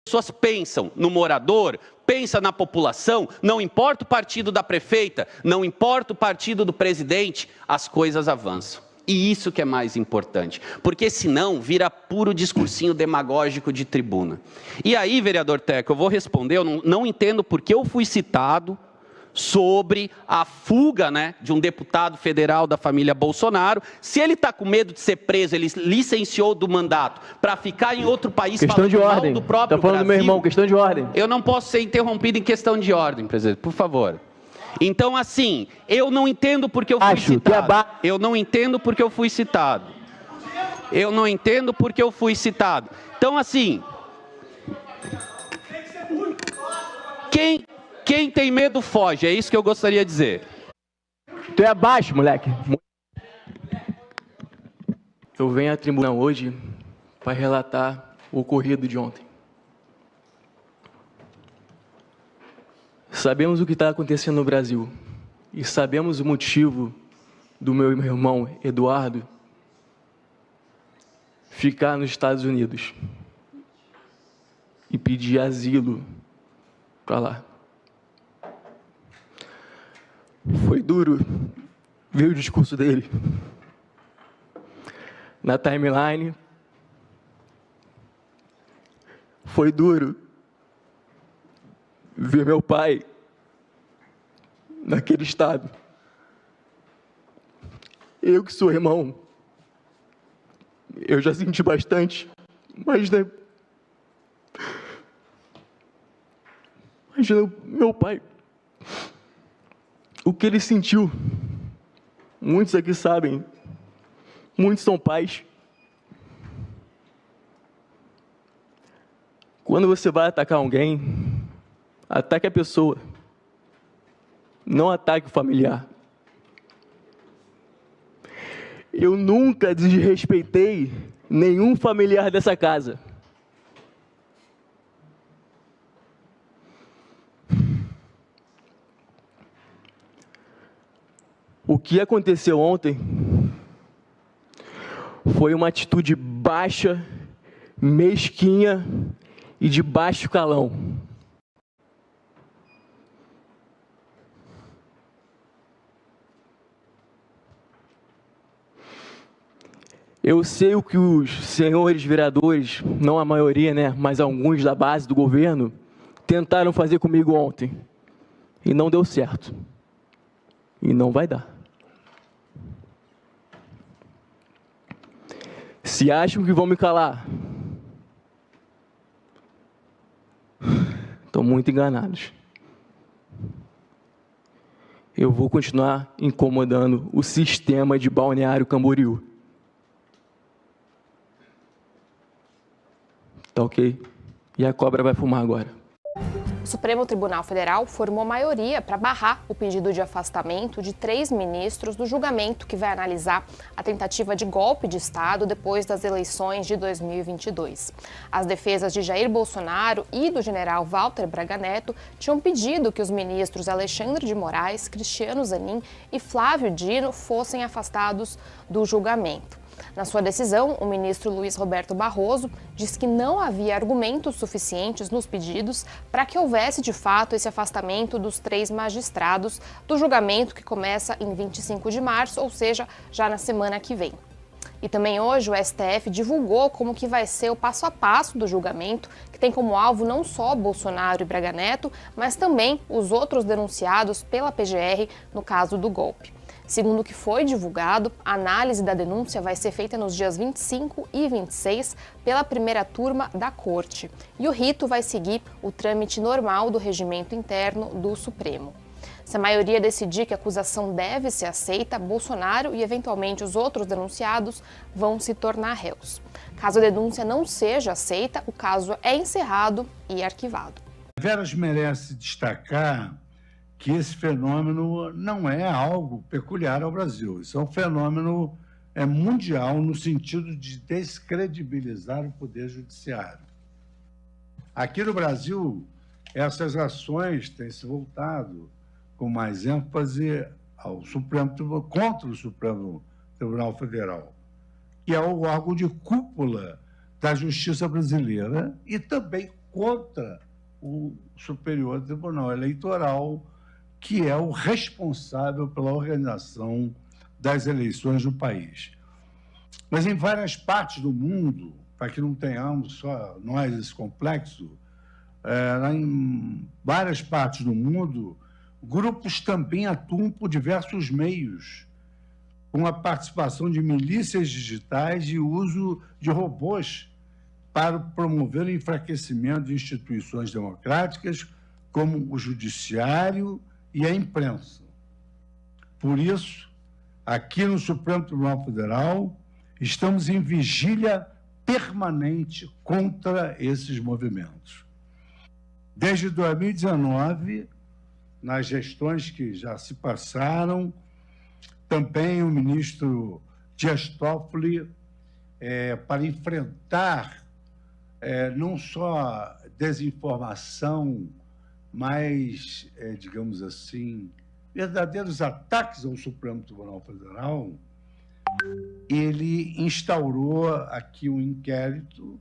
pessoas pensam no morador, pensa na população, não importa o partido da prefeita, não importa o partido do presidente, as coisas avançam. E isso que é mais importante, porque senão vira puro discursinho demagógico de tribuna. E aí, vereador Teco, eu vou responder, eu não entendo por que eu fui citado sobre a fuga, né, de um deputado federal da família Bolsonaro. Se ele está com medo de ser preso, ele licenciou do mandato para ficar em outro país falando mal do próprio Está falando do meu irmão, questão de ordem. Eu não posso ser interrompido em questão de ordem, presidente, por favor. Então, assim, eu não entendo porque eu fui citado. Eu não entendo porque eu fui citado. Eu não entendo porque eu fui citado. Então, assim, quem tem medo foge, é isso que eu gostaria de dizer. Tu é abaixo, moleque. Eu venho à tribuna hoje para relatar o ocorrido de ontem. Sabemos o que está acontecendo no Brasil e sabemos o motivo do meu irmão Eduardo ficar nos Estados Unidos e pedir asilo para lá. Foi duro ver o discurso dele na timeline. Foi duro ver meu pai naquele estado. Eu que sou irmão, eu já senti bastante, mas meu pai, o que ele sentiu, muitos aqui sabem, muitos são pais. Quando você vai atacar alguém, ataque a pessoa, não ataque o familiar. Eu nunca desrespeitei nenhum familiar dessa casa. O que aconteceu ontem foi uma atitude baixa, mesquinha e de baixo calão. Eu sei o que os senhores vereadores, não a maioria, né, mas alguns da base do governo, tentaram fazer comigo ontem. E não deu certo. E não vai dar. Se acham que vão me calar, estão muito enganados. Eu vou continuar incomodando o sistema de Balneário Camboriú. Tá ok? E a cobra vai fumar agora. O Supremo Tribunal Federal formou maioria para barrar o pedido de afastamento de 3 ministros do julgamento que vai analisar a tentativa de golpe de Estado depois das eleições de 2022. As defesas de Jair Bolsonaro e do general Walter Braga Neto tinham pedido que os ministros Alexandre de Moraes, Cristiano Zanin e Flávio Dino fossem afastados do julgamento. Na sua decisão, o ministro Luiz Roberto Barroso disse que não havia argumentos suficientes nos pedidos para que houvesse, de fato, esse afastamento dos 3 magistrados do julgamento que começa em 25 de março, ou seja, já na semana que vem. E também hoje o STF divulgou como que vai ser o passo a passo do julgamento, que tem como alvo não só Bolsonaro e Braga Neto, mas também os outros denunciados pela PGR no caso do golpe. Segundo o que foi divulgado, a análise da denúncia vai ser feita nos dias 25 e 26 pela primeira turma da Corte. E o rito vai seguir o trâmite normal do regimento interno do Supremo. Se a maioria decidir que a acusação deve ser aceita, Bolsonaro e, eventualmente, os outros denunciados vão se tornar réus. Caso a denúncia não seja aceita, o caso é encerrado e arquivado. Veras merece destacar que esse fenômeno não é algo peculiar ao Brasil. Isso é um fenômeno mundial no sentido de descredibilizar o Poder Judiciário. Aqui no Brasil, essas ações têm se voltado com mais ênfase ao contra o Supremo Tribunal Federal, que é o órgão de cúpula da justiça brasileira, e também contra o Superior Tribunal Eleitoral, que é o responsável pela organização das eleições no país. Mas em várias partes do mundo, para que não tenhamos só nós esse complexo, em várias partes do mundo, grupos também atuam por diversos meios, com a participação de milícias digitais e uso de robôs para promover o enfraquecimento de instituições democráticas, como o judiciário e a imprensa. Por isso, aqui no Supremo Tribunal Federal, estamos em vigília permanente contra esses movimentos. Desde 2019, nas gestões que já se passaram, também o ministro Dias Toffoli, para enfrentar não só desinformação, mas, digamos assim, verdadeiros ataques ao Supremo Tribunal Federal, ele instaurou aqui um inquérito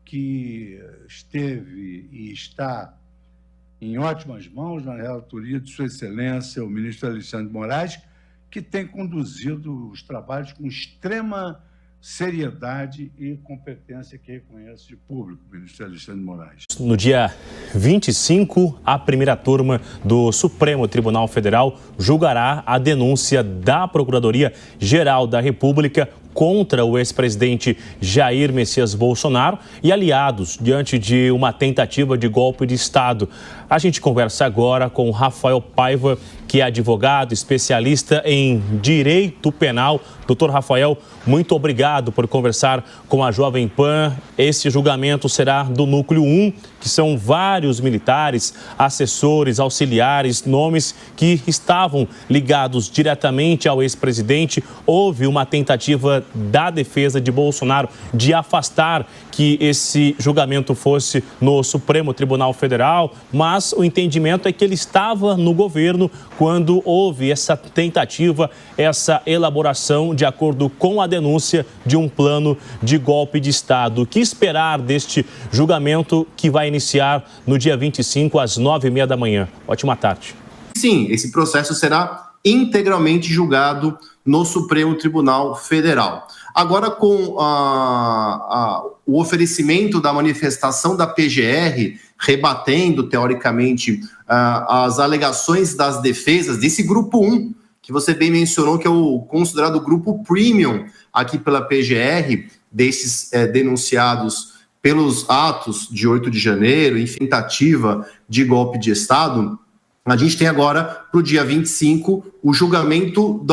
que esteve e está em ótimas mãos, na relatoria de Sua Excelência, o ministro Alexandre de Moraes, que tem conduzido os trabalhos com extrema seriedade e competência que reconhece de público, ministro Alexandre de Moraes. No dia 25, a primeira turma do Supremo Tribunal Federal julgará a denúncia da Procuradoria-Geral da República contra o ex-presidente Jair Messias Bolsonaro e aliados diante de uma tentativa de golpe de Estado. A gente conversa agora com Rafael Paiva, que é advogado, especialista em direito penal. Doutor Rafael, muito obrigado por conversar com a Jovem Pan. Esse julgamento será do Núcleo 1, que são vários militares, assessores, auxiliares, nomes que estavam ligados diretamente ao ex-presidente. Houve uma tentativa da defesa de Bolsonaro de afastar que esse julgamento fosse no Supremo Tribunal Federal, mas o entendimento é que ele estava no governo quando houve essa tentativa, essa elaboração de acordo com a denúncia de um plano de golpe de Estado. O que esperar deste julgamento que vai iniciar no dia 25, às 9h30 da manhã? Ótima tarde. Sim, esse processo será integralmente julgado no Supremo Tribunal Federal. Agora, com o oferecimento da manifestação da PGR, rebatendo, teoricamente, as alegações das defesas desse grupo 1, que você bem mencionou, que é o considerado grupo premium aqui pela PGR, desses denunciados pelos atos de 8 de janeiro, em tentativa de golpe de Estado. A gente tem agora, para o dia 25, o julgamento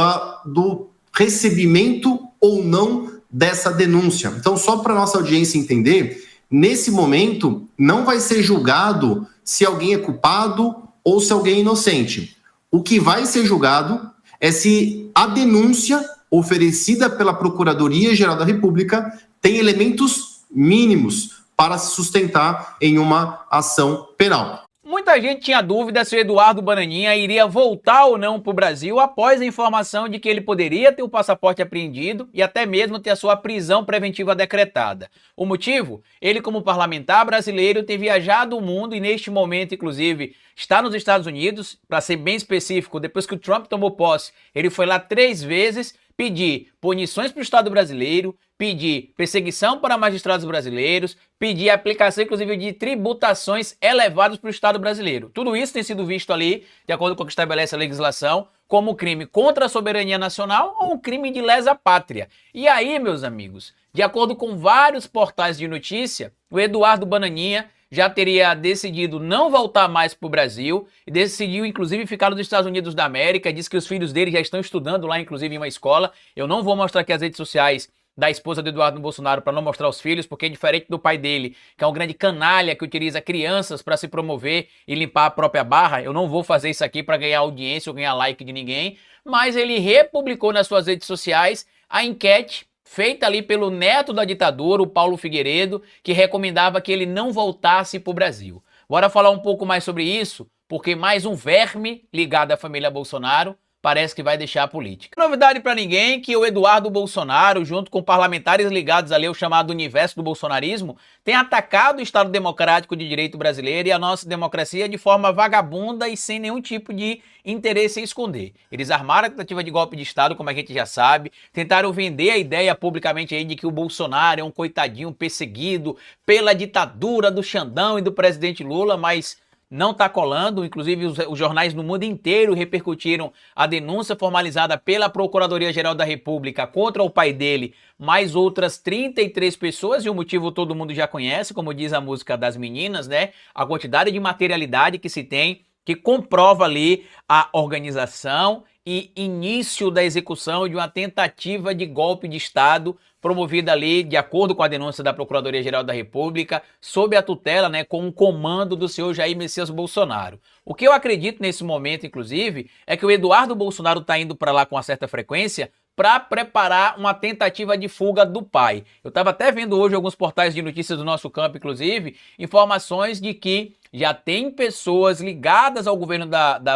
do recebimento ou não dessa denúncia. Então, só para a nossa audiência entender, nesse momento, não vai ser julgado se alguém é culpado ou se alguém é inocente. O que vai ser julgado é se a denúncia oferecida pela Procuradoria-Geral da República tem elementos mínimos para se sustentar em uma ação penal. Muita gente tinha dúvida se o Eduardo Bananinha iria voltar ou não para o Brasil após a informação de que ele poderia ter o passaporte apreendido e até mesmo ter a sua prisão preventiva decretada. O motivo? Ele, como parlamentar brasileiro, tem viajado o mundo e neste momento, inclusive, está nos Estados Unidos. Para ser bem específico, depois que o Trump tomou posse, ele foi lá 3 vezes pedir punições para o Estado brasileiro, pedir perseguição para magistrados brasileiros, pedir aplicação, inclusive, de tributações elevadas para o Estado brasileiro. Tudo isso tem sido visto ali, de acordo com o que estabelece a legislação, como crime contra a soberania nacional ou um crime de lesa pátria. E aí, meus amigos, de acordo com vários portais de notícia, o Eduardo Bananinha já teria decidido não voltar mais para o Brasil e decidiu, inclusive, ficar nos Estados Unidos da América. Diz que os filhos dele já estão estudando lá, inclusive, em uma escola. Eu não vou mostrar aqui as redes sociais da esposa do Eduardo Bolsonaro para não mostrar os filhos, porque é diferente do pai dele, que é um grande canalha que utiliza crianças para se promover e limpar a própria barra. Eu não vou fazer isso aqui para ganhar audiência ou ganhar like de ninguém, mas ele republicou nas suas redes sociais a enquete feita ali pelo neto da ditadura, o Paulo Figueiredo, que recomendava que ele não voltasse para o Brasil. Bora falar um pouco mais sobre isso, porque mais um verme ligado à família Bolsonaro parece que vai deixar a política. Novidade para ninguém que o Eduardo Bolsonaro, junto com parlamentares ligados ali ao chamado universo do bolsonarismo, tem atacado o Estado Democrático de Direito brasileiro e a nossa democracia de forma vagabunda e sem nenhum tipo de interesse em esconder. Eles armaram a tentativa de golpe de Estado, como a gente já sabe, tentaram vender a ideia publicamente aí de que o Bolsonaro é um coitadinho perseguido pela ditadura do Xandão e do presidente Lula, mas não está colando. Inclusive os jornais no mundo inteiro repercutiram a denúncia formalizada pela Procuradoria-Geral da República contra o pai dele, mais outras 33 pessoas, e o motivo todo mundo já conhece, como diz a música das meninas, né? A quantidade de materialidade que se tem, que comprova ali a organização e início da execução de uma tentativa de golpe de Estado promovida ali, de acordo com a denúncia da Procuradoria-Geral da República, sob a tutela, né, com o comando do senhor Jair Messias Bolsonaro. O que eu acredito nesse momento, inclusive, é que o Eduardo Bolsonaro está indo para lá com uma certa frequência para preparar uma tentativa de fuga do pai. Eu estava até vendo hoje alguns portais de notícias do nosso campo, inclusive, informações de que já tem pessoas ligadas ao governo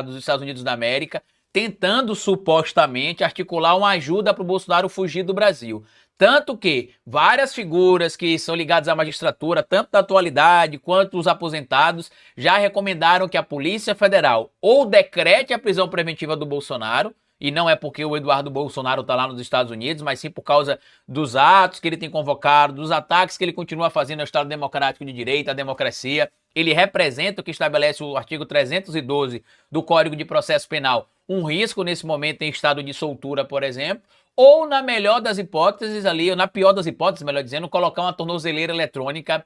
dos Estados Unidos da América tentando supostamente articular uma ajuda para o Bolsonaro fugir do Brasil. Tanto que várias figuras que são ligadas à magistratura, tanto da atualidade quanto os aposentados, já recomendaram que a Polícia Federal ou decrete a prisão preventiva do Bolsonaro, e não é porque o Eduardo Bolsonaro está lá nos Estados Unidos, mas sim por causa dos atos que ele tem convocado, dos ataques que ele continua fazendo ao Estado Democrático de Direito, à democracia. Ele representa o que estabelece o artigo 312 do Código de Processo Penal, um risco nesse momento em estado de soltura, por exemplo, ou na melhor das hipóteses ali, ou na pior das hipóteses, melhor dizendo, colocar uma tornozeleira eletrônica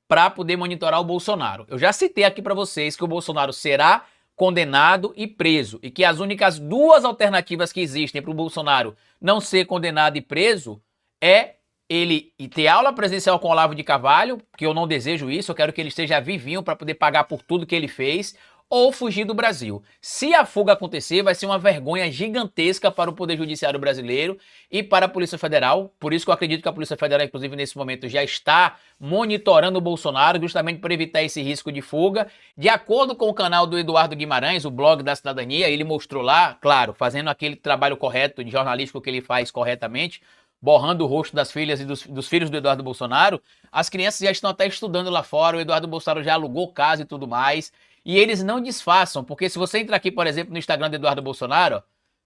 para poder monitorar o Bolsonaro. Eu já citei aqui para vocês que o Bolsonaro será condenado e preso, e que as únicas duas alternativas que existem para o Bolsonaro não ser condenado e preso é ele ter aula presencial com Olavo de Carvalho, que eu não desejo isso, eu quero que ele esteja vivinho para poder pagar por tudo que ele fez, ou fugir do Brasil. Se a fuga acontecer, vai ser uma vergonha gigantesca para o Poder Judiciário brasileiro e para a Polícia Federal. Por isso que eu acredito que a Polícia Federal, inclusive nesse momento, já está monitorando o Bolsonaro, justamente para evitar esse risco de fuga. De acordo com o canal do Eduardo Guimarães, o blog da Cidadania, ele mostrou lá, claro, fazendo aquele trabalho correto, de jornalístico que ele faz corretamente, borrando o rosto das filhas e dos filhos do Eduardo Bolsonaro. As crianças já estão até estudando lá fora, o Eduardo Bolsonaro já alugou casa e tudo mais. E eles não disfarçam, porque se você entrar aqui, por exemplo, no Instagram do Eduardo Bolsonaro, ó,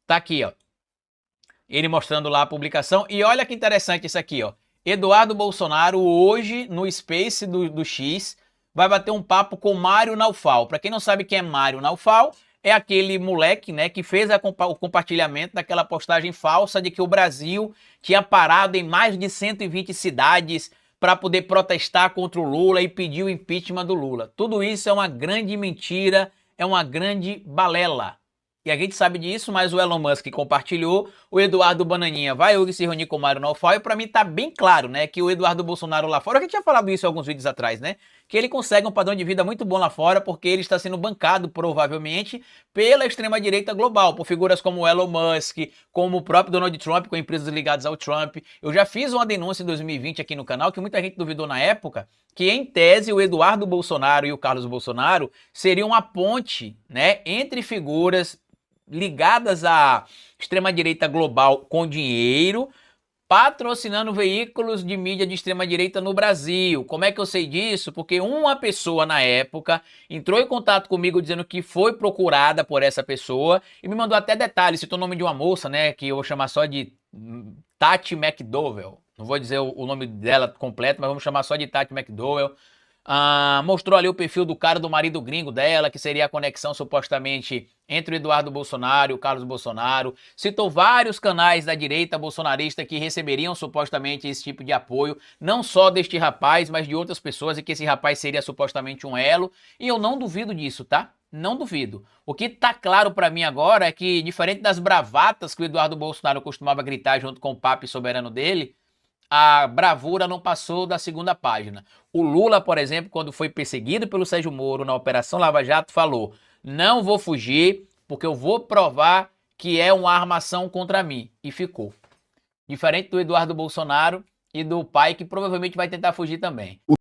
tá aqui, ó, ele mostrando lá a publicação, e olha que interessante isso aqui, ó, Eduardo Bolsonaro hoje no Space do X vai bater um papo com Mário Naufal. Para quem não sabe quem é Mário Naufal, é aquele moleque, né, que fez o compartilhamento daquela postagem falsa de que o Brasil tinha parado em mais de 120 cidades para poder protestar contra o Lula e pedir o impeachment do Lula. Tudo isso é uma grande mentira, é uma grande balela. E a gente sabe disso, mas o Elon Musk compartilhou, o Eduardo Bananinha vai hoje se reunir com o Mário Naufal, e para mim tá bem claro, né, que o Eduardo Bolsonaro lá fora, a gente tinha falado isso em alguns vídeos atrás, né, que ele consegue um padrão de vida muito bom lá fora, porque ele está sendo bancado, provavelmente, pela extrema-direita global, por figuras como o Elon Musk, como o próprio Donald Trump, com empresas ligadas ao Trump. Eu já fiz uma denúncia em 2020 aqui no canal, que muita gente duvidou na época, que em tese o Eduardo Bolsonaro e o Carlos Bolsonaro seriam uma ponte, né, entre figuras ligadas à extrema-direita global com dinheiro, patrocinando veículos de mídia de extrema-direita no Brasil. Como é que eu sei disso? Porque uma pessoa na época entrou em contato comigo dizendo que foi procurada por essa pessoa e me mandou até detalhes, citou o nome de uma moça, né, que eu vou chamar só de Tati McDowell. Não vou dizer o nome dela completo, mas vamos chamar só de Tati McDowell. Mostrou ali o perfil do cara do marido gringo dela, que seria a conexão supostamente entre o Eduardo Bolsonaro e o Carlos Bolsonaro. Citou vários canais da direita bolsonarista que receberiam supostamente esse tipo de apoio, não só deste rapaz, mas de outras pessoas, e que esse rapaz seria supostamente um elo. E eu não duvido disso, tá? Não duvido. O que tá claro pra mim agora é que, diferente das bravatas que o Eduardo Bolsonaro costumava gritar junto com o papi soberano dele, a bravura não passou da segunda página. O Lula, por exemplo, quando foi perseguido pelo Sérgio Moro na Operação Lava Jato, falou: não vou fugir porque eu vou provar que é uma armação contra mim. E ficou. Diferente do Eduardo Bolsonaro e do pai, que provavelmente vai tentar fugir também.